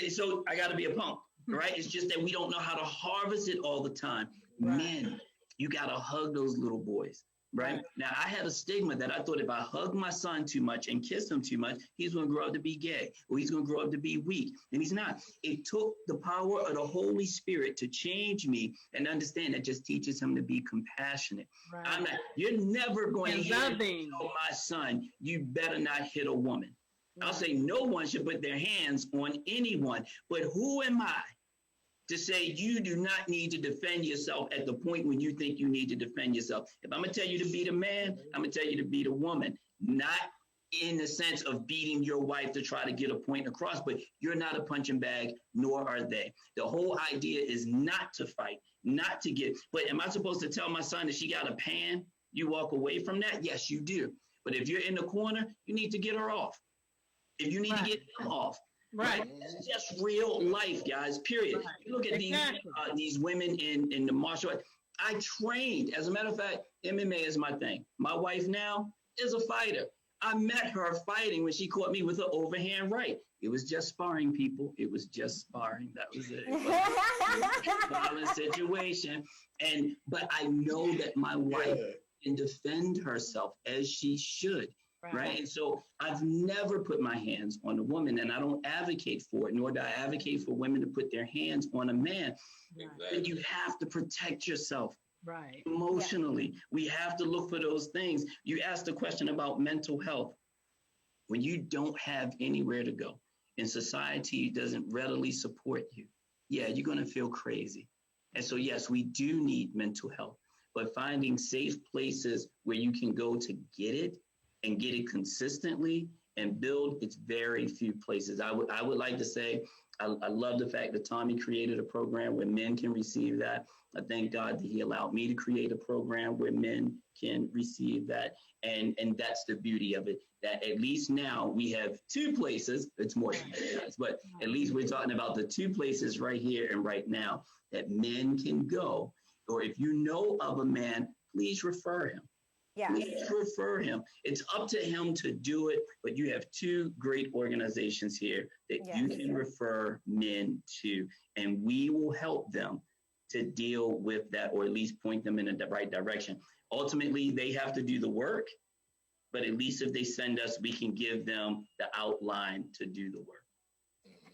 so I got to be a punk, right? It's just that we don't know how to harvest it all the time. Right. Men, you got to hug those little boys. right? Now, I had a stigma that I thought if I hug my son too much and kiss him too much, he's going to grow up to be gay or he's going to grow up to be weak. And he's not. It took the power of the Holy Spirit to change me and understand that just teaches him to be compassionate. Right. I'm not, you're never going to And hear loving. me tell my son, you better not hit a woman. I'll say no one should put their hands on anyone. But who am I to say you do not need to defend yourself at the point when you think you need to defend yourself? If I'm going to tell you to beat a man, I'm going to tell you to beat a woman, not in the sense of beating your wife to try to get a point across, but you're not a punching bag, nor are they. The whole idea is not to fight, not to get, but am I supposed to tell my son that she got a pan? You walk away from that? Yes, you do. But if you're in the corner, you need to get her off. If you need to get him off. Right. It's just real life, guys, period. Right. You look at these women in the martial arts. I trained, as a matter of fact, MMA is my thing. My wife now is a fighter. I met her fighting when she caught me with an overhand right. It was just sparring, people. It was just sparring. That was it. It was a violent situation. But I know that my wife can defend herself as she should. Right. And so I've never put my hands on a woman, and I don't advocate for it, nor do I advocate for women to put their hands on a man. Right. But you have to protect yourself. Right. Emotionally. Yeah. We have to look for those things. You asked a question about mental health. When you don't have anywhere to go and society doesn't readily support you, yeah, you're going to feel crazy. And so, yes, we do need mental health, but finding safe places where you can go to get it and get it consistently and build, it's very few places. I would like to say, I love the fact that Tommy created a program where men can receive that. I thank God that he allowed me to create a program where men can receive that. And that's the beauty of it, that at least now we have two places, it's more than that, but at least we're talking about the two places right here and right now that men can go. Or if you know of a man, please refer him. Yeah. Please refer him. It's up to him to do it, but you have two great organizations here that you can refer men to, and we will help them to deal with that, or at least point them in the right direction. Ultimately, they have to do the work, but at least if they send us, we can give them the outline to do the work.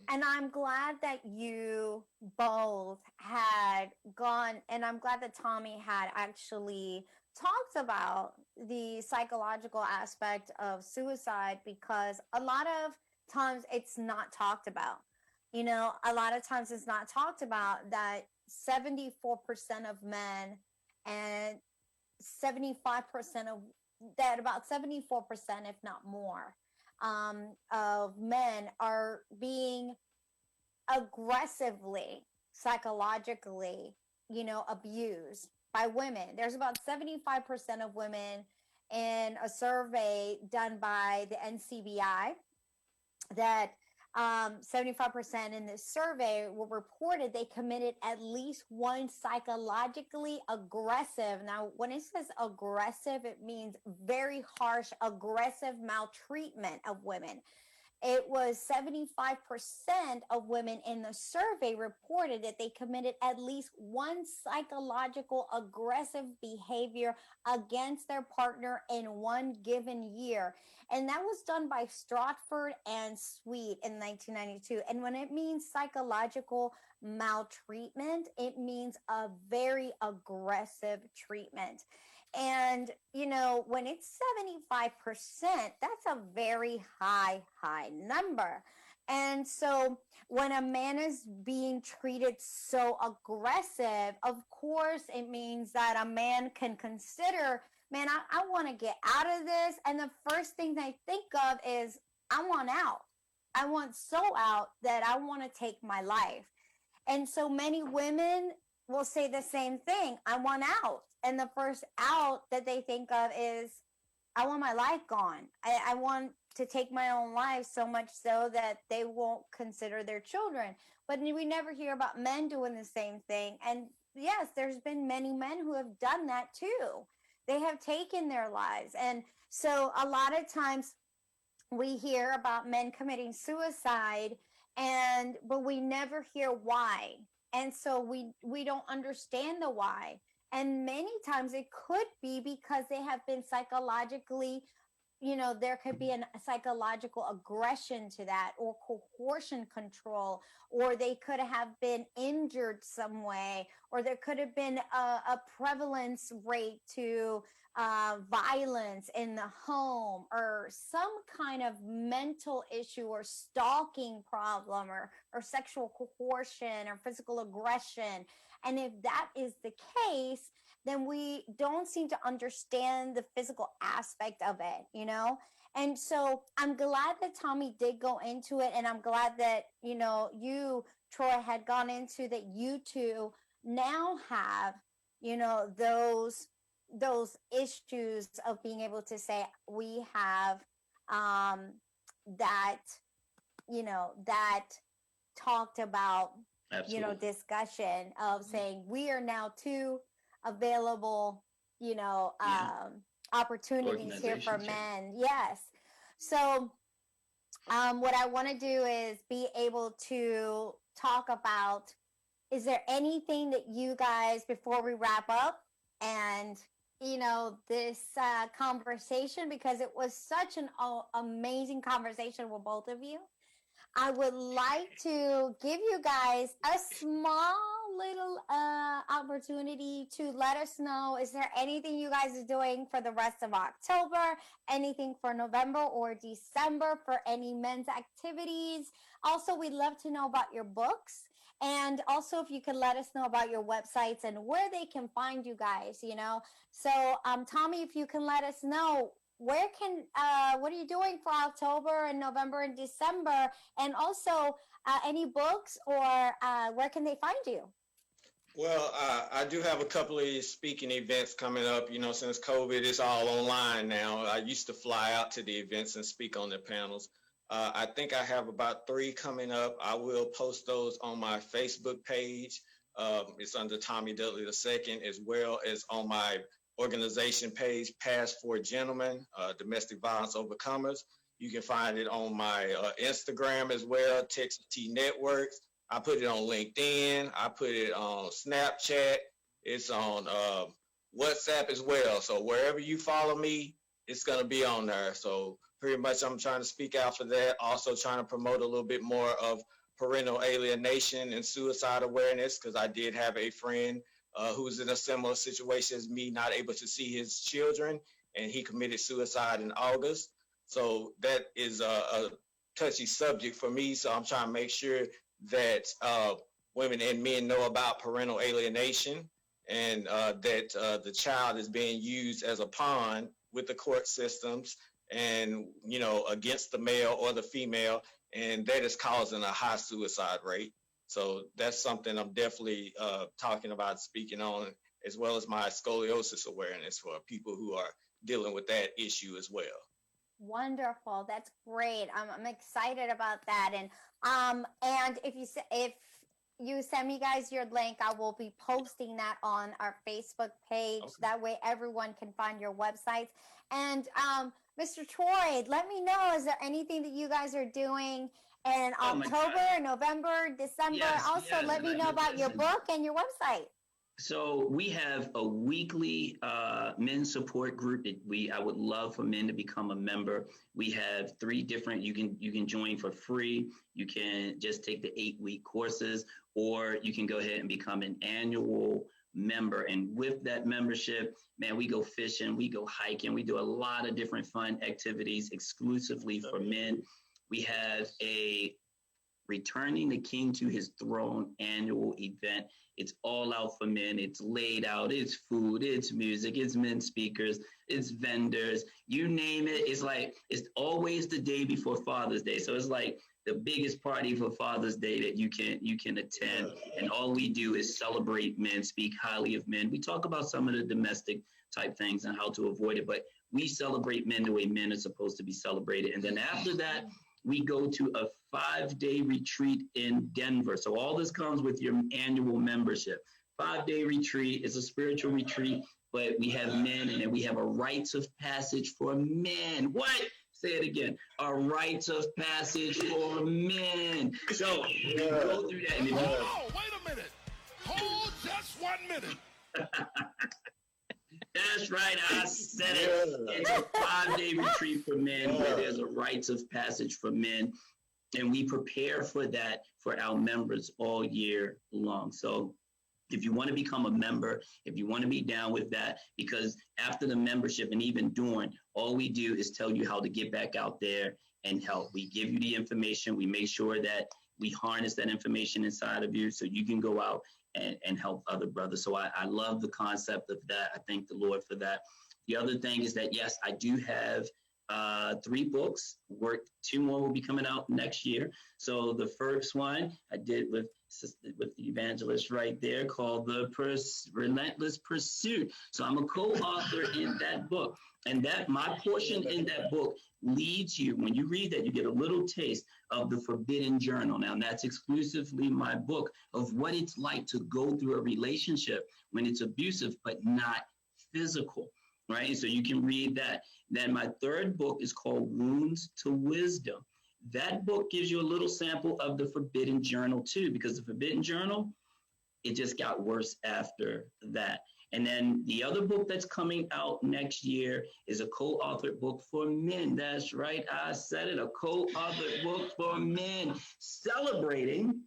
And I'm glad that you both had gone, and I'm glad that Tommy had actually talked about the psychological aspect of suicide, because a lot of times it's not talked about. You know, a lot of times it's not talked about that 74% of men and 75% of that, about 74%, if not more, of men are being aggressively, psychologically, abused by women. There's about 75% of women in a survey done by the NCBI that 75% in this survey were reported they committed at least one psychologically aggressive. Now, when it says aggressive, it means very harsh, aggressive maltreatment of women. It was 75% of women in the survey reported that they committed at least one psychological aggressive behavior against their partner in one given year. And that was done by Stratford and Sweet in 1992. And when it means psychological maltreatment, it means a very aggressive treatment. And, when it's 75%, that's a very high number. And so when a man is being treated so aggressive, of course, it means that a man can consider, man, I want to get out of this. And the first thing they think of is, I want out. I want so out that I want to take my life. And so many women will say the same thing. I want out. And the first out that they think of is, I want my life gone. I want to take my own life, so much so that they won't consider their children. But we never hear about men doing the same thing. And yes, there's been many men who have done that too. They have taken their lives. And so a lot of times we hear about men committing suicide, but we never hear why. And so we don't understand the why. And many times it could be because they have been psychologically, there could be a psychological aggression to that, or coercion control, or they could have been injured some way, or there could have been a prevalence rate to violence in the home, or some kind of mental issue, or stalking problem, or sexual coercion, or physical aggression. And if that is the case, then we don't seem to understand the physical aspect of it. And so I'm glad that Tommy did go into it. And I'm glad that, you, Troy, had gone into that. You two now have, those issues of being able to say, we have that, that talked about, Absolutely. discussion of saying we are now two available, opportunities here for Organizations, yeah. men. Yes. So what I want to do is be able to talk about, is there anything that you guys, before we wrap up and, this conversation, because it was such an amazing conversation with both of you, I would like to give you guys a small little opportunity to let us know, is there anything you guys are doing for the rest of October, anything for November or December for any men's activities? Also, we'd love to know about your books. And also, if you could let us know about your websites and where they can find you guys, So, Tommy, if you can let us know, what are you doing for October and November and December? And also, any books, or where can they find you? Well, I do have a couple of speaking events coming up. Since COVID, it's all online now. I used to fly out to the events and speak on the panels. I think I have about 3 coming up. I will post those on my Facebook page. It's under Tommy Dudley II, as well as on my organization page, Pass for Gentlemen, Domestic Violence Overcomers. You can find it on my Instagram as well, Texas T Networks. I put it on LinkedIn. I put it on Snapchat. It's on WhatsApp as well. So wherever you follow me, it's going to be on there. So pretty much I'm trying to speak out for that. Also trying to promote a little bit more of parental alienation and suicide awareness, because I did have a friend who's in a similar situation as me, not able to see his children, and he committed suicide in August. So that is a touchy subject for me. So I'm trying to make sure that women and men know about parental alienation, and that the child is being used as a pawn with the court systems, and against the male or the female, and that is causing a high suicide rate. So that's something I'm definitely talking about, speaking on, as well as my scoliosis awareness for people who are dealing with that issue as well. Wonderful. That's great. I'm excited about that. And if you send me guys your link, I will be posting that on our Facebook page. Okay. That way everyone can find your websites. And Mr. Troy, let me know, is there anything that you guys are doing in October, November, December? Yes, also, let me know about your book and your website. So we have a weekly men's support group that I would love for men to become a member. We have 3 different, you can join for free. You can just take the 8-week courses, or you can go ahead and become an annual member. And with that membership, man, we go fishing, we go hiking, we do a lot of different fun activities exclusively for men. We have a Returning the King to His Throne annual event. It's all out for men. It's laid out. It's food. It's music. It's men speakers. It's vendors. You name it. It's always the day before Father's Day. So it's like the biggest party for Father's Day that you can attend. And all we do is celebrate men, speak highly of men. We talk about some of the domestic type things and how to avoid it, but we celebrate men the way men are supposed to be celebrated. And then after that, we go to a 5-day retreat in Denver. So all this comes with your annual membership. 5-day retreat is a spiritual retreat, but we have men, and then we have a rites of passage for men. What? Say it again. A rites of passage for men. So go through that. Oh, wait a minute. Hold just 1 minute. That's right. I said it. It's a 5-day retreat for men where there's a rites of passage for men. And we prepare for that for our members all year long. So if you want to become a member, if you want to be down with that, because after the membership and even during, all we do is tell you how to get back out there and help. We give you the information. We make sure that we harness that information inside of you so you can go out and help other brothers. So I love the concept of that. I thank the Lord for that. The other thing is that, yes, I do have 3 books. 2 more will be coming out next year. So the first one I did with the evangelist right there, called The Relentless Pursuit. So I'm a co-author in that book. And that my portion in that book leads you, when you read that, you get a little taste of the Forbidden Journal. Now, that's exclusively my book of what it's like to go through a relationship when it's abusive, but not physical, right? So you can read that. Then my third book is called Wounds to Wisdom. That book gives you a little sample of the Forbidden Journal too, because the Forbidden Journal, it just got worse after that. And then the other book that's coming out next year is a co-authored book for men. That's right, I said it, a co-authored book for men, celebrating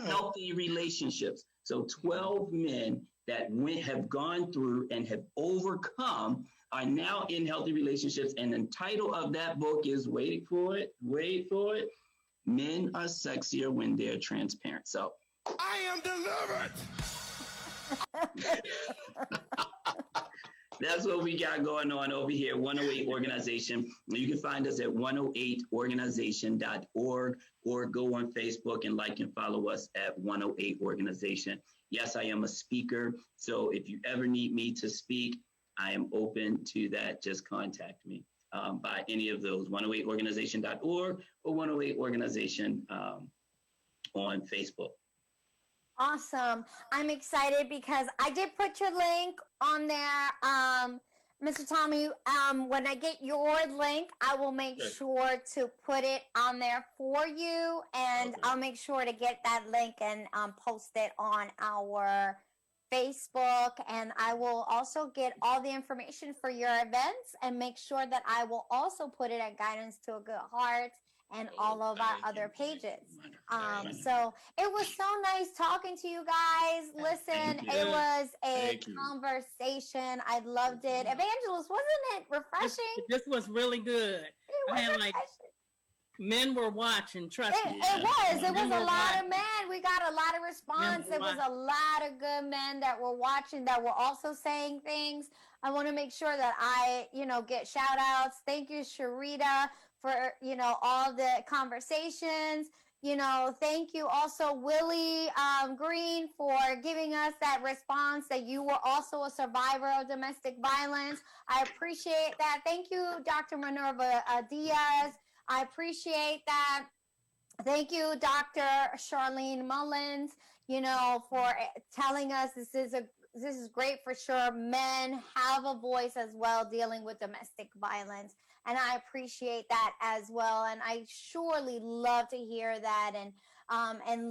healthy relationships. So 12 men that have gone through and have overcome are now in healthy relationships. And the title of that book is, wait for it, Men Are Sexier When They're Transparent. So I am delivered. that's what we got going on over here, 108 Organization. You can find us at 108organization.org or go on Facebook and like and follow us at 108 Organization. Yes, I am a speaker. So if you ever need me to speak, I am open to that. Just contact me by any of those, 108organization.org or 108 Organization on Facebook. Awesome. I'm excited because I did put your link on there. Mr. Tommy, when I get your link, I will make sure to put it on there for you, and I'll make sure to get that link and post it on our Facebook, and I will also get all the information for your events and make sure that I will also put it at Guidance to a Good Heart and all of our other pages. So it was so nice talking to you guys. Listen, it was a conversation. I loved it. Evangelist, wasn't it refreshing? This was really good. It was refreshing. Men were watching, trust me. It was a lot of men. We got a lot of response. It was a lot of good men that were watching, that were also saying things. I want to make sure that I, get shout outs. Thank you, Sharita, for, all the conversations. Thank you also, Willie Green, for giving us that response that you were also a survivor of domestic violence. I appreciate that. Thank you, Dr. Minerva Diaz. I appreciate that. Thank you, Dr. Charlene Mullins, for telling us this is great for sure. Men have a voice as well dealing with domestic violence. And I appreciate that as well. And I surely love to hear that and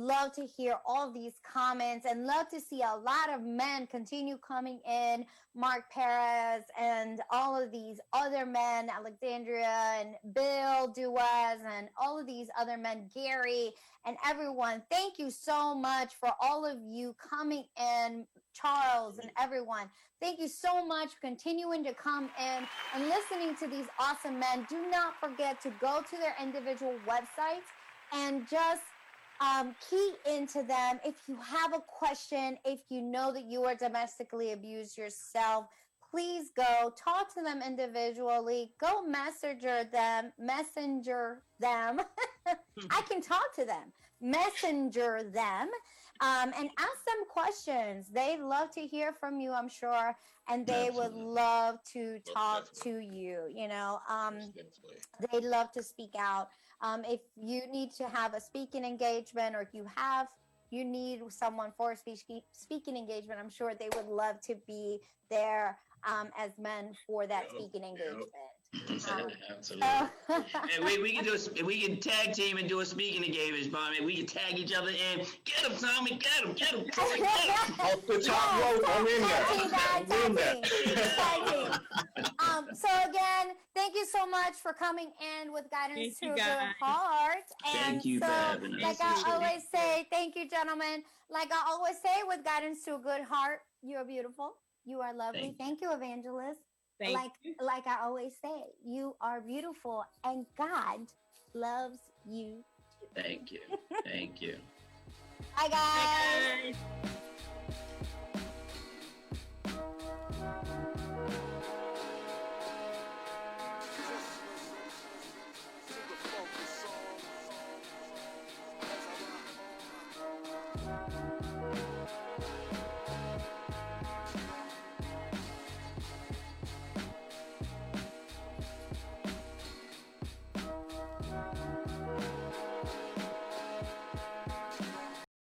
love to hear all these comments and love to see a lot of men continue coming in. Mark Perez and all of these other men, Alexandria and Bill Duaz and all of these other men, Gary and everyone. Thank you so much for all of you coming in, Charles and everyone. Thank you so much for continuing to come in and listening to these awesome men. Do not forget to go to their individual websites and just key into them. If you have a question, if you know that you are domestically abused yourself, please go talk to them individually. Go messenger them. I can talk to them. Messenger them. And ask them questions. They love to hear from you, I'm sure, and they would love to talk to you. They love to speak out. If you need to have a speaking engagement, or if you need someone for a speaking engagement, I'm sure they would love to be there as men for that speaking engagement. Absolutely. And we can we can tag team and do a speaking engagement, man. We can tag each other in. Get him, Tommy. Get him. Get him. Tommy, get him. Off the top rope, I'm in there. Tag team. So again, thank you so much for coming in with Guidance Thank to you, a Good guys. Heart. Thank you so, for having us. like I always say, thank you, gentlemen. Like I always say, with Guidance to a Good Heart, you are beautiful. You are lovely. Thank you, Evangelist. Thank you. Like I always say, you are beautiful, and God loves you. Thank you. Thank you. Bye, guys. Bye, guys.